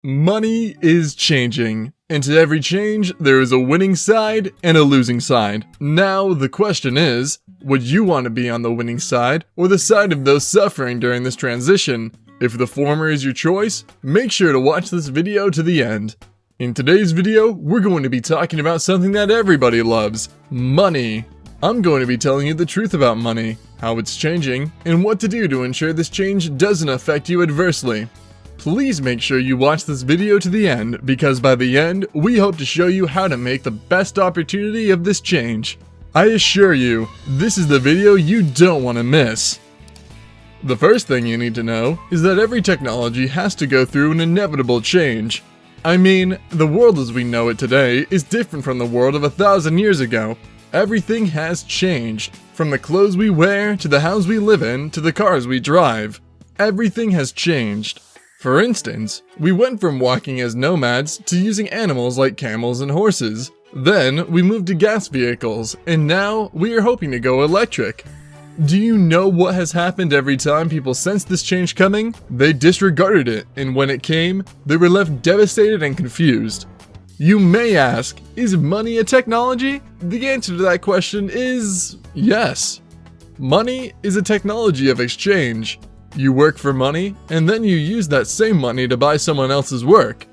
Money is changing, and to every change, there is a winning side and a losing side. Now, the question is, would you want to be on the winning side or the side of those suffering during this transition? If the former is your choice, make sure to watch this video to the end. In today's video, we're going to be talking about something that everybody loves, money. I'm going to be telling you the truth about money, how it's changing, and what to do to ensure this change doesn't affect you adversely. Please make sure you watch this video to the end, because by the end, we hope to show you how to make the best opportunity of this change. I assure you, this is the video you don't want to miss. The first thing you need to know is that every technology has to go through an inevitable change. I mean, the world as we know it today is different from the world of 1,000 years ago. Everything has changed, from the clothes we wear, to the house we live in, to the cars we drive. Everything has changed. For instance, we went from walking as nomads to using animals like camels and horses. Then, we moved to gas vehicles, and now we are hoping to go electric. Do you know what has happened every time people sensed this change coming? They disregarded it, and when it came, they were left devastated and confused. You may ask, is money a technology? The answer to that question is yes. Money is a technology of exchange. You work for money, and then you use that same money to buy someone else's work.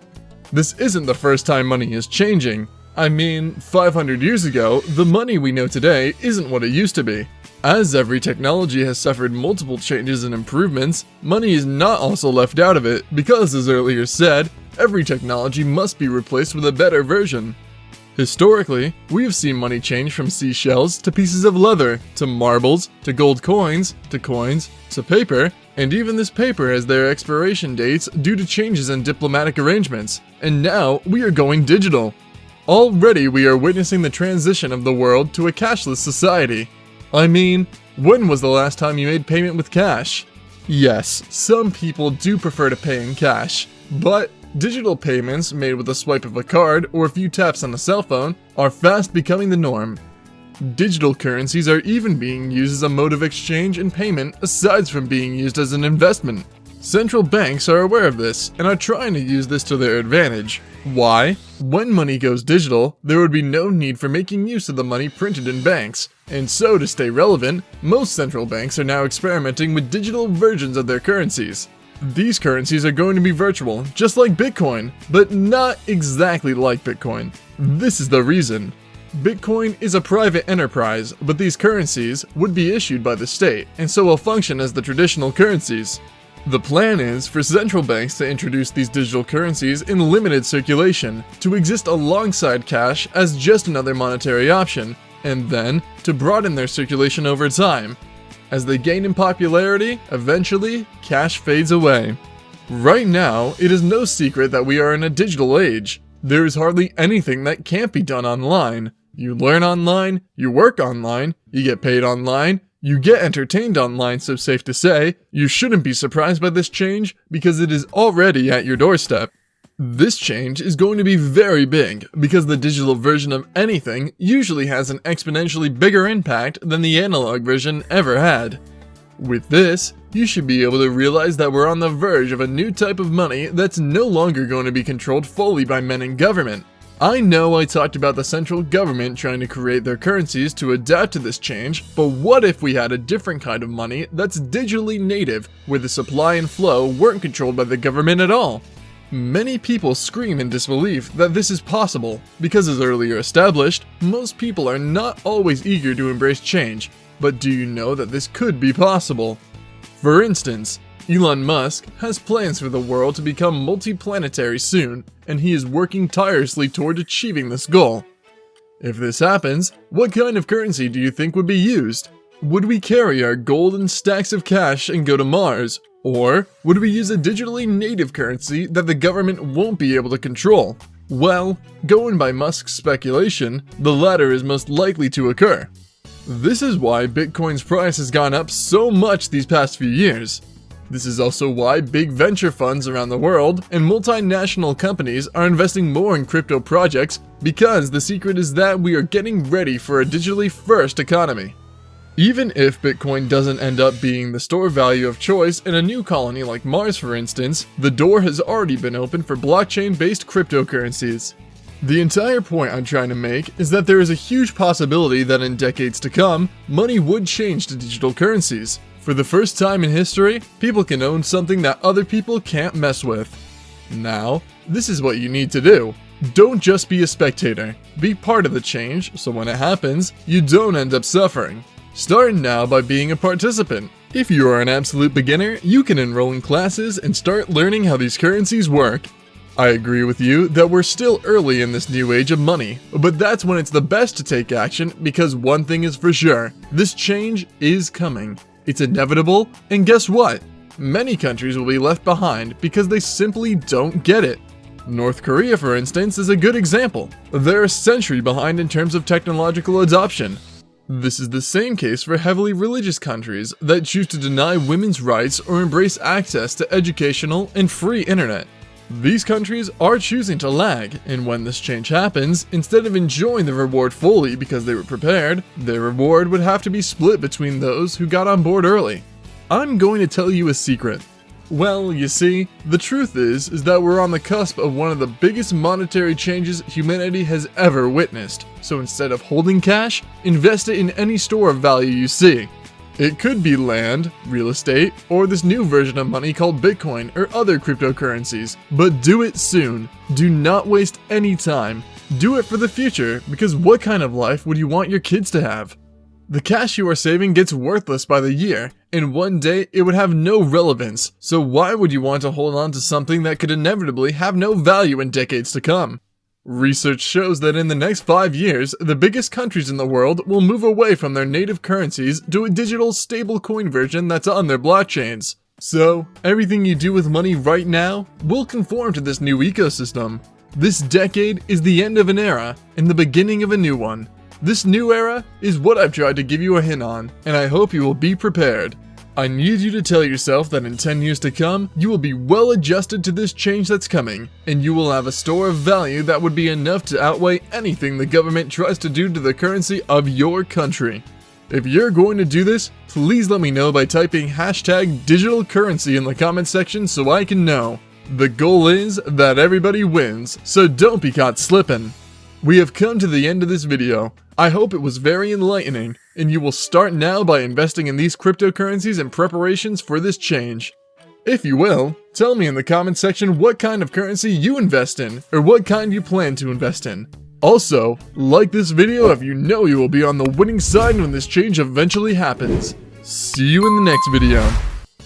This isn't the first time money is changing. I mean, 500 years ago, the money we know today isn't what it used to be. As every technology has suffered multiple changes and improvements, money is not also left out of it because, as earlier said, every technology must be replaced with a better version. Historically, we have seen money change from seashells to pieces of leather, to marbles, to gold coins, to paper, and even this paper has their expiration dates due to changes in diplomatic arrangements, and now we are going digital. Already we are witnessing the transition of the world to a cashless society. I mean, when was the last time you made payment with cash? Yes, some people do prefer to pay in cash, but digital payments made with a swipe of a card or a few taps on a cell phone are fast becoming the norm. Digital currencies are even being used as a mode of exchange and payment aside from being used as an investment. Central banks are aware of this and are trying to use this to their advantage. Why? When money goes digital, there would be no need for making use of the money printed in banks. And so, to stay relevant, most central banks are now experimenting with digital versions of their currencies. These currencies are going to be virtual, just like Bitcoin, but not exactly like Bitcoin. This is the reason. Bitcoin is a private enterprise, but these currencies would be issued by the state, and so will function as the traditional currencies. The plan is for central banks to introduce these digital currencies in limited circulation, to exist alongside cash as just another monetary option, and then to broaden their circulation over time. As they gain in popularity, eventually, cash fades away. Right now, it is no secret that we are in a digital age. There is hardly anything that can't be done online. You learn online, you work online, you get paid online, you get entertained online, so safe to say, you shouldn't be surprised by this change because it is already at your doorstep. This change is going to be very big because the digital version of anything usually has an exponentially bigger impact than the analog version ever had. With this, you should be able to realize that we're on the verge of a new type of money that's no longer going to be controlled fully by men in government. I know I talked about the central government trying to create their currencies to adapt to this change, but what if we had a different kind of money that's digitally native, where the supply and flow weren't controlled by the government at all? Many people scream in disbelief that this is possible, because as earlier established, most people are not always eager to embrace change, but do you know that this could be possible? For instance, Elon Musk has plans for the world to become multiplanetary soon, and he is working tirelessly toward achieving this goal. If this happens, what kind of currency do you think would be used? Would we carry our gold in stacks of cash and go to Mars? Or would we use a digitally native currency that the government won't be able to control? Well, going by Musk's speculation, the latter is most likely to occur. This is why Bitcoin's price has gone up so much these past few years. This is also why big venture funds around the world and multinational companies are investing more in crypto projects, because the secret is that we are getting ready for a digitally first economy. Even if Bitcoin doesn't end up being the store value of choice in a new colony like Mars, for instance, the door has already been opened for blockchain-based cryptocurrencies. The entire point I'm trying to make is that there is a huge possibility that in decades to come, money would change to digital currencies. For the first time in history, people can own something that other people can't mess with. Now, this is what you need to do. Don't just be a spectator. Be part of the change, so when it happens, you don't end up suffering. Start now by being a participant. If you are an absolute beginner, you can enroll in classes and start learning how these currencies work. I agree with you that we're still early in this new age of money, but that's when it's the best to take action because one thing is for sure, this change is coming. It's inevitable, and guess what? Many countries will be left behind because they simply don't get it. North Korea, for instance, is a good example. They're a century behind in terms of technological adoption. This is the same case for heavily religious countries that choose to deny women's rights or embrace access to educational and free internet. These countries are choosing to lag, and when this change happens, instead of enjoying the reward fully because they were prepared, their reward would have to be split between those who got on board early. I'm going to tell you a secret. Well, you see, the truth is that we're on the cusp of one of the biggest monetary changes humanity has ever witnessed. So instead of holding cash, invest it in any store of value you see. It could be land, real estate, or this new version of money called Bitcoin or other cryptocurrencies, but do it soon. Do not waste any time. Do it for the future, because what kind of life would you want your kids to have? The cash you are saving gets worthless by the year, and one day it would have no relevance, so why would you want to hold on to something that could inevitably have no value in decades to come? Research shows that in the next 5 years, the biggest countries in the world will move away from their native currencies to a digital stablecoin version that's on their blockchains. So, everything you do with money right now will conform to this new ecosystem. This decade is the end of an era and the beginning of a new one. This new era is what I've tried to give you a hint on, and I hope you will be prepared. I need you to tell yourself that in 10 years to come, you will be well adjusted to this change that's coming, and you will have a store of value that would be enough to outweigh anything the government tries to do to the currency of your country. If you're going to do this, please let me know by typing #digitalcurrency in the comment section so I can know. The goal is that everybody wins, so don't be caught slipping. We have come to the end of this video. I hope it was very enlightening, and you will start now by investing in these cryptocurrencies in preparations for this change. If you will, tell me in the comment section what kind of currency you invest in, or what kind you plan to invest in. Also, like this video if you know you will be on the winning side when this change eventually happens. See you in the next video.